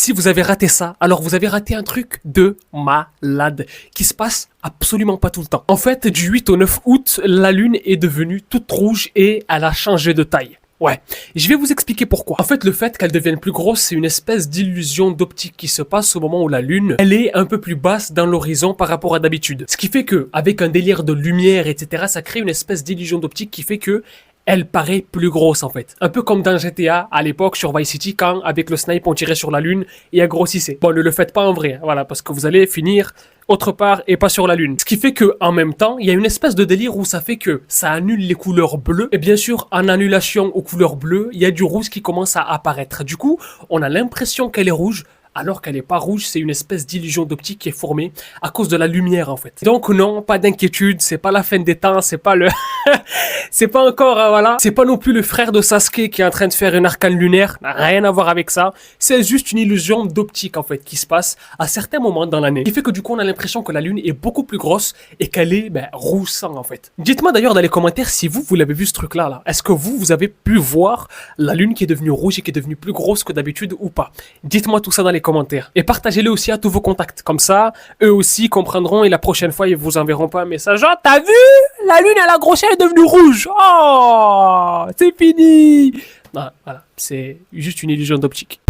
Si vous avez raté ça, alors vous avez raté un truc de malade qui se passe absolument pas tout le temps. En fait, du 8 au 9 août, la lune est devenue toute rouge et elle a changé de taille. Ouais, je vais vous expliquer pourquoi. En fait, le fait qu'elle devienne plus grosse, c'est une espèce d'illusion d'optique qui se passe au moment où la lune, elle est un peu plus basse dans l'horizon par rapport à d'habitude. Ce qui fait que, avec un délire de lumière, etc., ça crée une espèce d'illusion d'optique qui fait que elle paraît plus grosse en fait. Un peu comme dans GTA à l'époque sur Vice City quand avec le snipe on tirait sur la lune et elle grossissait. Bon, ne le faites pas en vrai, hein, voilà, parce que vous allez finir autre part et pas sur la lune. Ce qui fait que en même temps, il y a une espèce de délire où ça fait que ça annule les couleurs bleues et bien sûr en annulation aux couleurs bleues, il y a du rouge qui commence à apparaître. Du coup, on a l'impression qu'elle est rouge alors qu'elle n'est pas rouge, c'est une espèce d'illusion d'optique qui est formée à cause de la lumière en fait. Donc non, pas d'inquiétude, c'est pas la fin des temps, c'est pas le c'est pas encore voilà, c'est pas non plus le frère de Sasuke qui est en train de faire une arcane lunaire, n'a rien à voir avec ça, c'est juste une illusion d'optique en fait qui se passe à certains moments dans l'année. Qui fait que du coup on a l'impression que la lune est beaucoup plus grosse et qu'elle est rouge sang en fait. Dites-moi d'ailleurs dans les commentaires si vous l'avez vu ce truc là. Est-ce que vous avez pu voir la lune qui est devenue rouge et qui est devenue plus grosse que d'habitude ou pas? Dites-moi tout ça dans les commentaires. Et partagez-le aussi à tous vos contacts. Comme ça, eux aussi comprendront et la prochaine fois, ils vous enverront pas un message. Oh, t'as vu? La lune, elle a grossi, elle est devenue rouge. Oh, c'est fini. Non, voilà, c'est juste une illusion d'optique.